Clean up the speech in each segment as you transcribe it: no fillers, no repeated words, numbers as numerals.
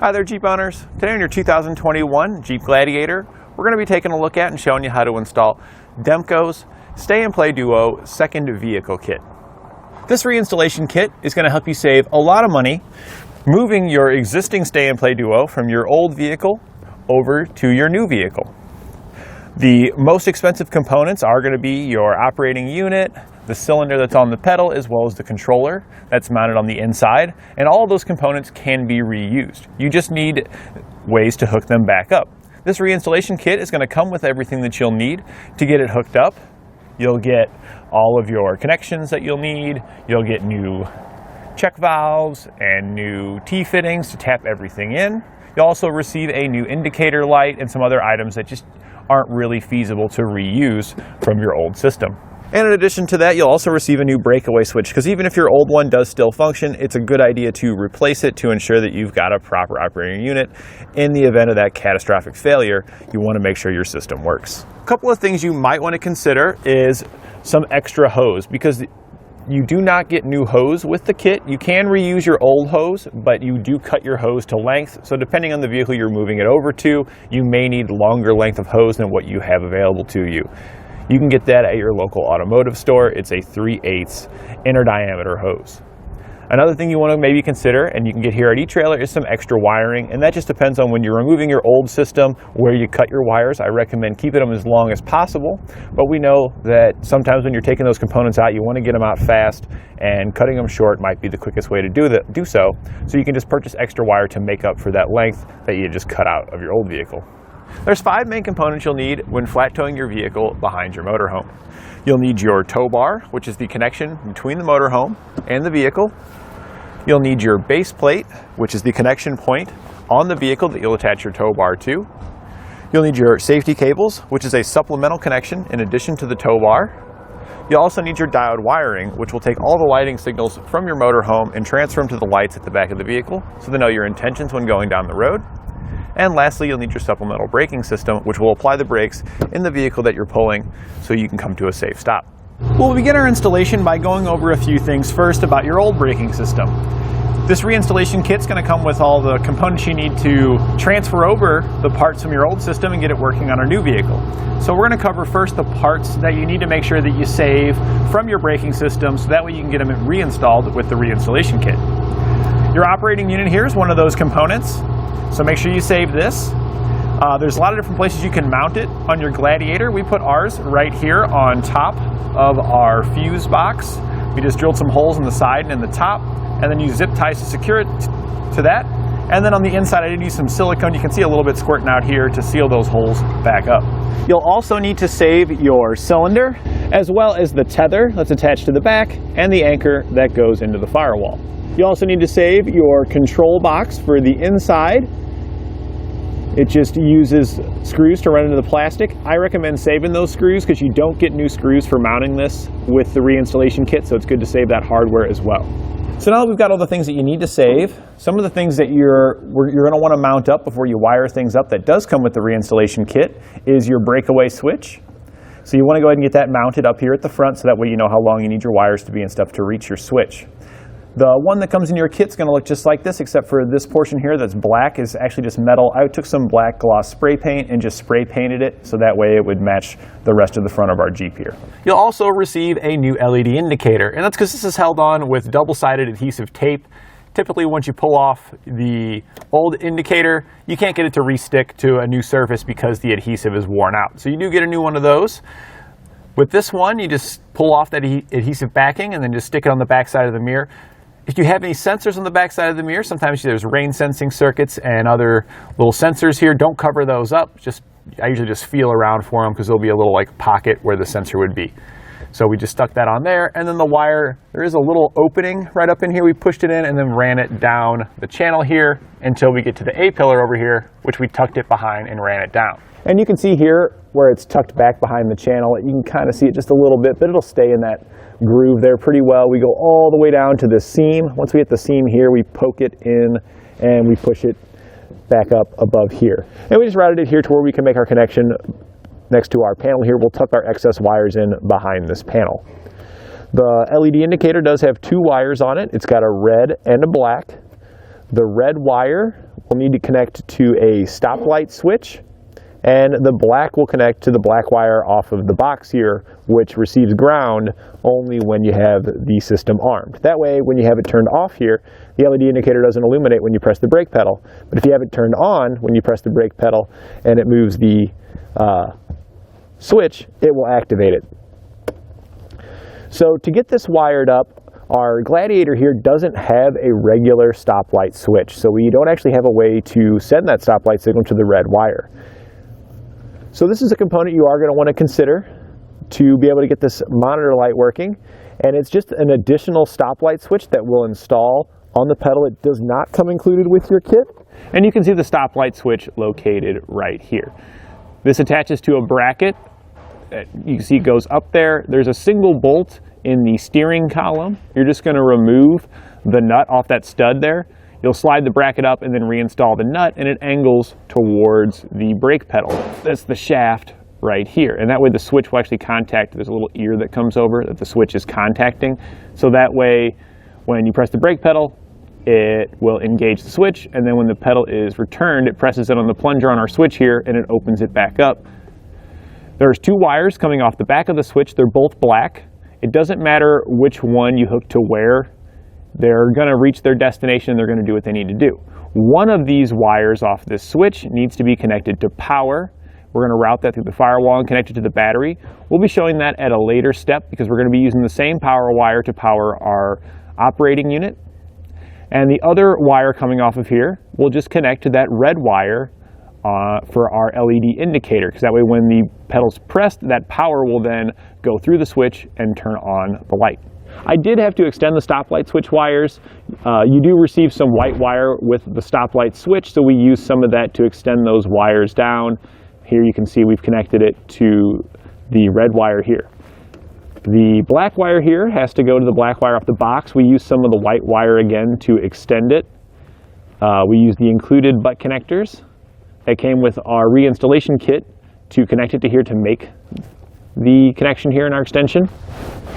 Hi there, Jeep owners. Today on your 2021 Jeep Gladiator, we're going to be taking a look at and showing you how to install Demco's Stay-In-Play Duo second vehicle kit. This reinstallation kit is going to help you save a lot of money moving your existing Stay-In-Play Duo from your old vehicle over to your new vehicle. The most expensive components are going to be your operating unit, the cylinder that's on the pedal, as well as the controller that's mounted on the inside, and all of those components can be reused. You just need ways to hook them back up. This reinstallation kit is going to come with everything that you'll need to get it hooked up. You'll get all of your connections that you'll need. You'll get new check valves and new T-fittings to tap everything in. You'll also receive a new indicator light and some other items that just aren't really feasible to reuse from your old system. And in addition to that, you'll also receive a new breakaway switch, because even if your old one does still function, it's a good idea to replace it to ensure that you've got a proper operating unit. In the event of that catastrophic failure, you want to make sure your system works. A couple of things you might want to consider is some extra hose, because you do not get new hose with the kit. You can reuse your old hose, but you do cut your hose to length. So depending on the vehicle you're moving it over to, you may need longer length of hose than what you have available to you. You can get that at your local automotive store. It's a 3/8 inner diameter hose. Another thing you want to maybe consider, and you can get here at eTrailer, is some extra wiring, and that just depends on when you're removing your old system, where you cut your wires. I recommend keeping them as long as possible, but we know that sometimes when you're taking those components out, you want to get them out fast, and cutting them short might be the quickest way to do so. So you can just purchase extra wire to make up for that length that you just cut out of your old vehicle. There's 5 main components you'll need when flat towing your vehicle behind your motorhome. You'll need your tow bar, which is the connection between the motorhome and the vehicle. You'll need your base plate, which is the connection point on the vehicle that you'll attach your tow bar to. You'll need your safety cables, which is a supplemental connection in addition to the tow bar. You'll also need your diode wiring, which will take all the lighting signals from your motorhome and transfer them to the lights at the back of the vehicle, so they know your intentions when going down the road. And lastly, you'll need your supplemental braking system, which will apply the brakes in the vehicle that you're pulling so you can come to a safe stop. We'll begin our installation by going over a few things first about your old braking system. This reinstallation kit's going to come with all the components you need to transfer over the parts from your old system and get it working on our new vehicle. So we're going to cover first the parts that you need to make sure that you save from your braking system, so that way you can get them reinstalled with the reinstallation kit. Your operating unit here is one of those components, so make sure you save this. There's a lot of different places you can mount it on your Gladiator. We put ours right here on top of our fuse box. We just drilled some holes in the side and in the top, and then use zip ties to secure it to that. And then on the inside, I did use some silicone. You can see a little bit squirting out here to seal those holes back up. You'll also need to save your cylinder, as well as the tether that's attached to the back and the anchor that goes into the firewall. You also need to save your control box for the inside. It just uses screws to run into the plastic. I recommend saving those screws because you don't get new screws for mounting this with the reinstallation kit, so it's good to save that hardware as well. So now that we've got all the things that you need to save, some of the things that you're going to want to mount up before you wire things up that does come with the reinstallation kit is your breakaway switch. So you want to go ahead and get that mounted up here at the front, so that way you know how long you need your wires to be and stuff to reach your switch. The one that comes in your kit is going to look just like this, except for this portion here that's black is actually just metal. I took some black gloss spray paint and just spray painted it, so that way it would match the rest of the front of our Jeep here. You'll also receive a new LED indicator, and that's because this is held on with double-sided adhesive tape. Typically, once you pull off the old indicator, you can't get it to re-stick to a new surface because the adhesive is worn out. So you do get a new one of those. With this one, you just pull off that adhesive backing and then just stick it on the back side of the mirror. If you have any sensors on the back side of the mirror, sometimes there's rain sensing circuits and other little sensors here. Don't cover those up. I usually just feel around for them because there'll be a little like pocket where the sensor would be. So we just stuck that on there, and then the wire, there is a little opening right up in here. We pushed it in and then ran it down the channel here until we get to the A-pillar over here, which we tucked it behind and ran it down. And you can see here where it's tucked back behind the channel. You can kind of see it just a little bit, but it'll stay in that groove there pretty well. We go all the way down to the seam. Once we hit the seam here, we poke it in and we push it back up above here. And we just routed it here to where we can make our connection next to our panel here. We'll tuck our excess wires in behind this panel. The LED indicator does have 2 wires on it. It's got a red and a black. The red wire will need to connect to a stoplight switch, and the black will connect to the black wire off of the box here, which receives ground only when you have the system armed. That way, when you have it turned off here, the LED indicator doesn't illuminate when you press the brake pedal. But if you have it turned on when you press the brake pedal and it moves the switch, it will activate it. So to get this wired up, our Gladiator here doesn't have a regular stoplight switch, so we don't actually have a way to send that stoplight signal to the red wire. So this is a component you are going to want to consider to be able to get this monitor light working, and it's just an additional stoplight switch that we'll install on the pedal. It does not come included with your kit, and you can see the stoplight switch located right here. This attaches to a bracket. You can see it goes up there. There's a single bolt in the steering column. You're just going to remove the nut off that stud there. You'll slide the bracket up and then reinstall the nut, and it angles towards the brake pedal. That's the shaft right here, and that way the switch will actually contact. There's a little ear that comes over that the switch is contacting, so that way when you press the brake pedal, it will engage the switch, and then when the pedal is returned, it presses it on the plunger on our switch here, and it opens it back up. There's two wires coming off the back of the switch. They're both black. It doesn't matter which one you hook to where. They're going to reach their destination, and they're going to do what they need to do. One of these wires off this switch needs to be connected to power. We're going to route that through the firewall and connect it to the battery. We'll be showing that at a later step because we're going to be using the same power wire to power our operating unit. And the other wire coming off of here will just connect to that red wire for our LED indicator, because that way when the pedal's pressed, that power will then go through the switch and turn on the light. I did have to extend the stoplight switch wires. You do receive some white wire with the stoplight switch, so we use some of that to extend those wires down. Here you can see we've connected it to the red wire here. The black wire here has to go to the black wire off the box. We use some of the white wire again to extend it. We use the included butt connectors that came with our reinstallation kit to connect it to here to make the connection here in our extension.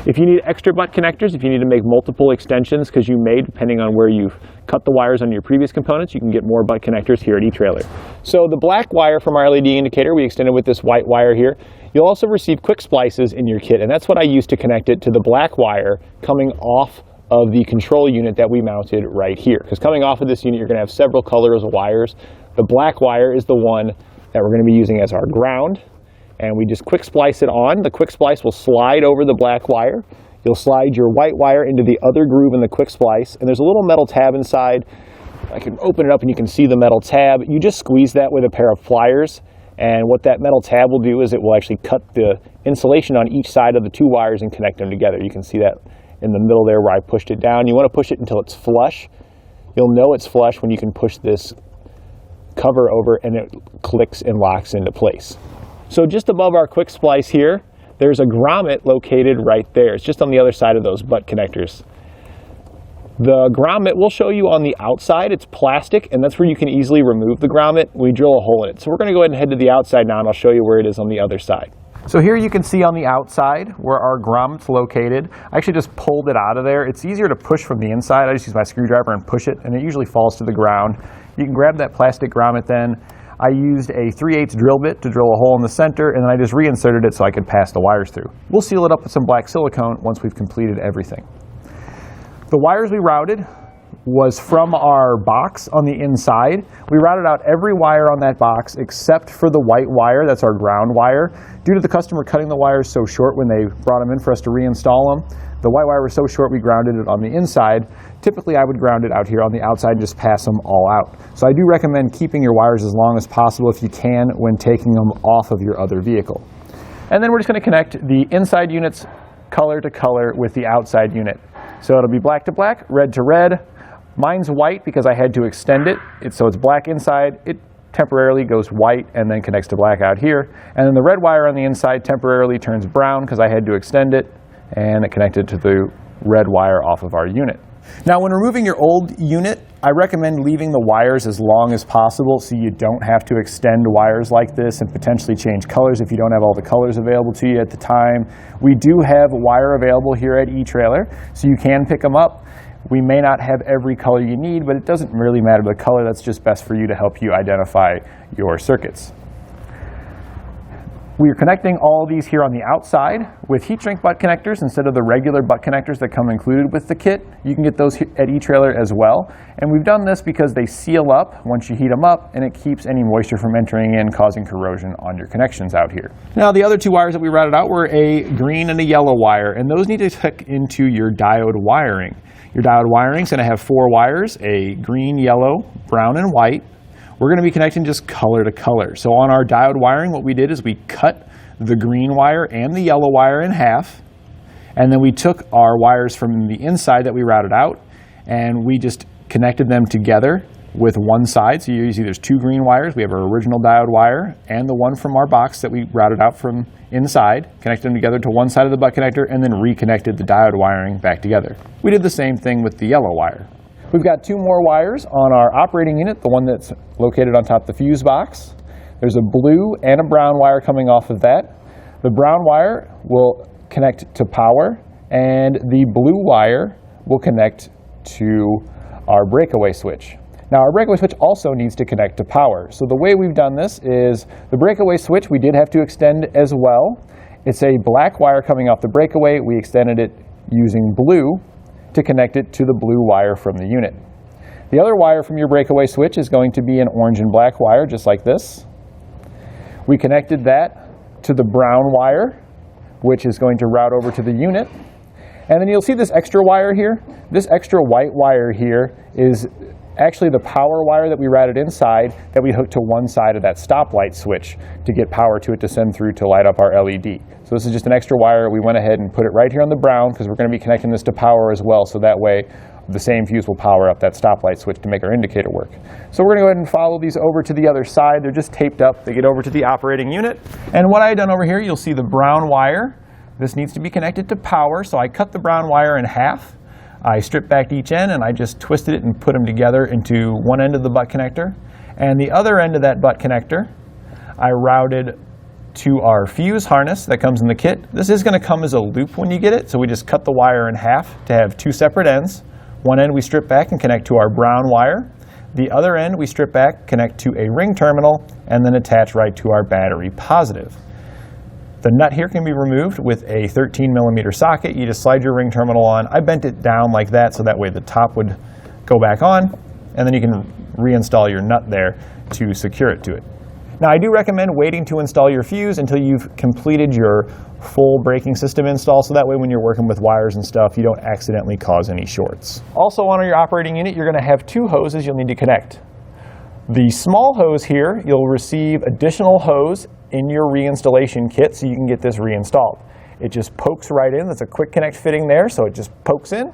If you need extra butt connectors, if you need to make multiple extensions, because you may, depending on where you've cut the wires on your previous components, you can get more butt connectors here at eTrailer. So the black wire from our LED indicator, we extended with this white wire here. You'll also receive quick splices in your kit, and that's what I use to connect it to the black wire coming off of the control unit that we mounted right here. Because coming off of this unit, you're going to have several colors of wires. The black wire is the one that we're going to be using as our ground. And we just quick splice it on. The quick splice will slide over the black wire. You'll slide your white wire into the other groove in the quick splice, and there's a little metal tab inside. I can open it up and you can see the metal tab. You just squeeze that with a pair of pliers, and what that metal tab will do is it will actually cut the insulation on each side of the two wires and connect them together. You can see that in the middle there where I pushed it down. You want to push it until it's flush. You'll know it's flush when you can push this cover over and it clicks and locks into place. So just above our quick splice here, there's a grommet located right there. It's just on the other side of those butt connectors. The grommet we'll show you on the outside. It's plastic, and that's where you can easily remove the grommet. We drill a hole in it. So we're going to go ahead and head to the outside now, and I'll show you where it is on the other side. So here you can see on the outside where our grommet's located. I actually just pulled it out of there. It's easier to push from the inside. I just use my screwdriver and push it, and it usually falls to the ground. You can grab that plastic grommet then. I used a 3/8 drill bit to drill a hole in the center, and then I just reinserted it so I could pass the wires through. We'll seal it up with some black silicone once we've completed everything. The wires we routed was from our box on the inside. We routed out every wire on that box except for the white wire, that's our ground wire. Due to the customer cutting the wires so short when they brought them in for us to reinstall them, the white wire was so short we grounded it on the inside. Typically I would ground it out here on the outside and just pass them all out. So I do recommend keeping your wires as long as possible if you can when taking them off of your other vehicle. And then we're just going to connect the inside units color to color with the outside unit. So it'll be black to black, red to red. Mine's white because I had to extend it. So it's black inside. It temporarily goes white and then connects to black out here. And then the red wire on the inside temporarily turns brown because I had to extend it, and it connected to the red wire off of our unit. Now when removing your old unit, I recommend leaving the wires as long as possible so you don't have to extend wires like this and potentially change colors if you don't have all the colors available to you at the time. We do have wire available here at eTrailer, so you can pick them up. We may not have every color you need, but it doesn't really matter the color. That's just best for you to help you identify your circuits. We are connecting all these here on the outside with heat shrink butt connectors instead of the regular butt connectors that come included with the kit. You can get those at eTrailer as well. And we've done this because they seal up once you heat them up, and it keeps any moisture from entering in, causing corrosion on your connections out here. Now, the other two wires that we routed out were a green and a yellow wire, and those need to hook into your diode wiring. Your diode wiring is going to have 4 wires, a green, yellow, brown, and white. We're going to be connecting just color to color. So on our diode wiring, what we did is we cut the green wire and the yellow wire in half, and then we took our wires from the inside that we routed out, and we just connected them together with one side. So you see there's 2 green wires. We have our original diode wire and the one from our box that we routed out from inside, connected them together to one side of the butt connector, and then reconnected the diode wiring back together. We did the same thing with the yellow wire. We've got 2 more wires on our operating unit, the one that's located on top of the fuse box. There's a blue and a brown wire coming off of that. The brown wire will connect to power, and the blue wire will connect to our breakaway switch. Now, our breakaway switch also needs to connect to power. So the way we've done this is the breakaway switch we did have to extend as well. It's a black wire coming off the breakaway. We extended it using blue to connect it to the blue wire from the unit. The other wire from your breakaway switch is going to be an orange and black wire, just like this. We connected that to the brown wire, which is going to route over to the unit. And then you'll see this extra wire here. This extra white wire here is actually the power wire that we routed inside that we hooked to one side of that stoplight switch to get power to it to send through to light up our LED. So this is just an extra wire. We went ahead and put it right here on the brown because we're going to be connecting this to power as well, so that way the same fuse will power up that stoplight switch to make our indicator work. So we're going to go ahead and follow these over to the other side. They're just taped up. They get over to the operating unit. And what I had done over here, you'll see the brown wire. This needs to be connected to power, so I cut the brown wire in half. I stripped back each end and I just twisted it and put them together into one end of the butt connector. And the other end of that butt connector, I routed to our fuse harness that comes in the kit. This is going to come as a loop when you get it, so we just cut the wire in half to have 2 separate ends. One end we strip back and connect to our brown wire. The other end we strip back, connect to a ring terminal, and then attach right to our battery positive. The nut here can be removed with a 13mm socket. You just slide your ring terminal on. I bent it down like that so that way the top would go back on, and then you can reinstall your nut there to secure it to it. Now, I do recommend waiting to install your fuse until you've completed your full braking system install, so that way when you're working with wires and stuff, you don't accidentally cause any shorts. Also on your operating unit, you're going to have 2 hoses you'll need to connect. The small hose here, you'll receive additional hose in your reinstallation kit so you can get this reinstalled. It just pokes right in. That's a quick connect fitting there, so it just pokes in.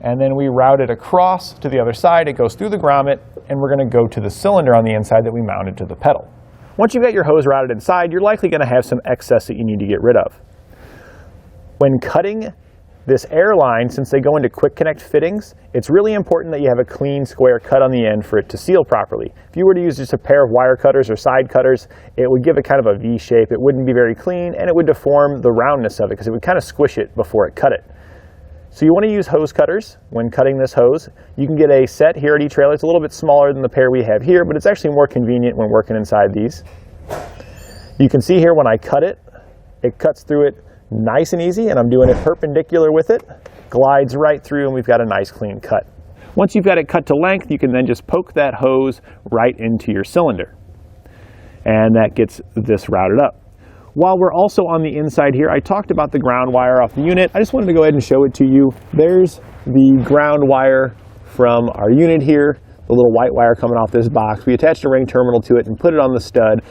And then we route it across to the other side. It goes through the grommet, and we're going to go to the cylinder on the inside that we mounted to the pedal. Once you've got your hose routed inside, you're likely going to have some excess that you need to get rid of. When cutting this air line, since they go into quick connect fittings, it's really important that you have a clean square cut on the end for it to seal properly. If you were to use just a pair of wire cutters or side cutters, it would give it kind of a V shape. It wouldn't be very clean, and it would deform the roundness of it because it would kind of squish it before it cut it. So you want to use hose cutters when cutting this hose. You can get a set here at eTrailer. It's a little bit smaller than the pair we have here, but it's actually more convenient when working inside these. You can see here when I cut it, it cuts through it nice and easy, and I'm doing it perpendicular with it. Glides right through, and we've got a nice clean cut. Once you've got it cut to length, you can then just poke that hose right into your cylinder. And that gets this routed up. While we're also on the inside here, I talked about the ground wire off the unit. I just wanted to go ahead and show it to you. There's the ground wire from our unit here, the little white wire coming off this box. We attached a ring terminal to it and put it on the stud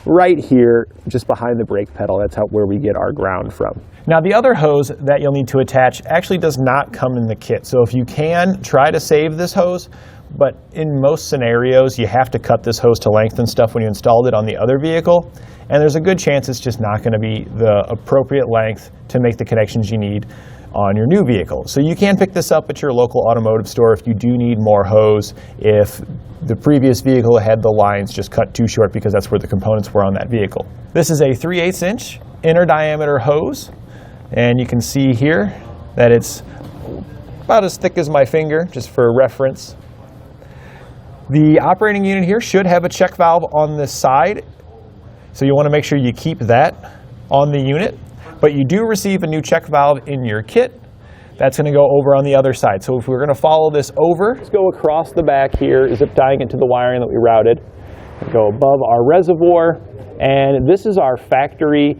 right here, just behind the brake pedal. That's where we get our ground from. Now, the other hose that you'll need to attach actually does not come in the kit. So if you can, try to save this hose. But in most scenarios, you have to cut this hose to length and stuff when you installed it on the other vehicle. And there's a good chance it's just not going to be the appropriate length to make the connections you need on your new vehicle. So you can pick this up at your local automotive store if you do need more hose, if the previous vehicle had the lines just cut too short because that's where the components were on that vehicle. This is a 3/8 inch inner diameter hose, and you can see here that it's about as thick as my finger, just for reference. The operating unit here should have a check valve on this side, so you want to make sure you keep that on the unit. But you do receive a new check valve in your kit. That's going to go over on the other side. So if we're going to follow this over, let's go across the back here, zip tying it to the wiring that we routed. Go above our reservoir, and this is our factory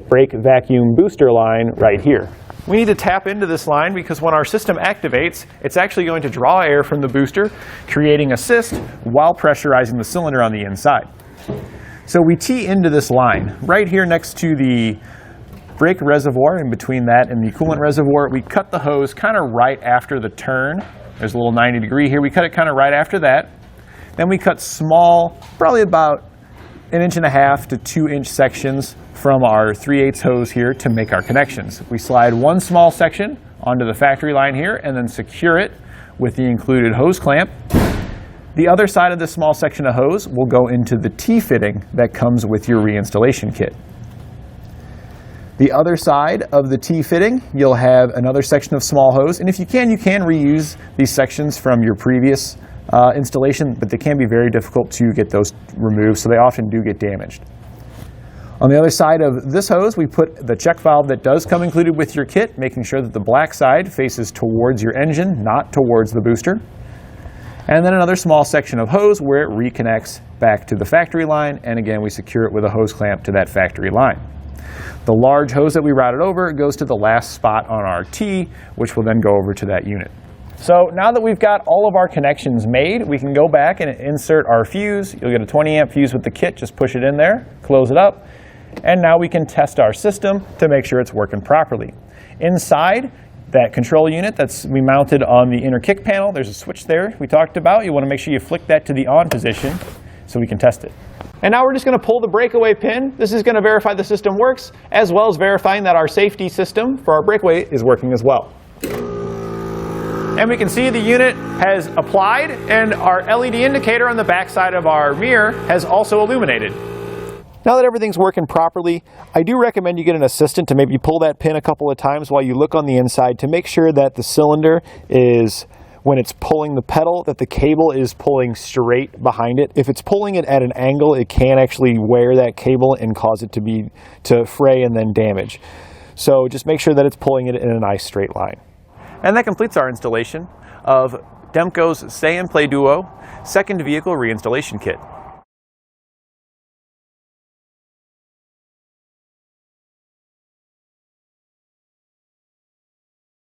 brake vacuum booster line right here. We need to tap into this line because when our system activates, it's actually going to draw air from the booster, creating assist while pressurizing the cylinder on the inside. So we tee into this line right here next to the brake reservoir. In between that and the coolant reservoir, we cut the hose kind of right after the turn. There's a little 90-degree here. We cut it kind of right after that. Then we cut small, probably about 1.5 to 2 inch sections from our 3/8 hose here to make our connections. We slide one small section onto the factory line here and then secure it with the included hose clamp. The other side of this small section of hose will go into the T-fitting that comes with your reinstallation kit. The other side of the T-fitting, you'll have another section of small hose, and if you can reuse these sections from your previous installation, but they can be very difficult to get those removed, so they often do get damaged. On the other side of this hose, we put the check valve that does come included with your kit, making sure that the black side faces towards your engine, not towards the booster. And then another small section of hose where it reconnects back to the factory line, and again we secure it with a hose clamp to that factory line. The large hose that we routed over goes to the last spot on our T, which will then go over to that unit. So now that we've got all of our connections made, we can go back and insert our fuse. You'll get a 20 amp fuse with the kit, just push it in there, close it up, and now we can test our system to make sure it's working properly. Inside that control unit we mounted on the inner kick panel, there's a switch there we talked about. You want to make sure you flick that to the on position so we can test it. And now we're just going to pull the breakaway pin. This is going to verify the system works, as well as verifying that our safety system for our breakaway is working as well. And we can see the unit has applied, and our LED indicator on the back side of our mirror has also illuminated. Now that everything's working properly, I do recommend you get an assistant to maybe pull that pin a couple of times while you look on the inside to make sure that the cylinder is, when it's pulling the pedal, that the cable is pulling straight behind it. If it's pulling it at an angle, it can actually wear that cable and cause it to fray and then damage. So just make sure that it's pulling it in a nice straight line. And that completes our installation of Demco's Stay-In-Play Duo second vehicle reinstallation kit.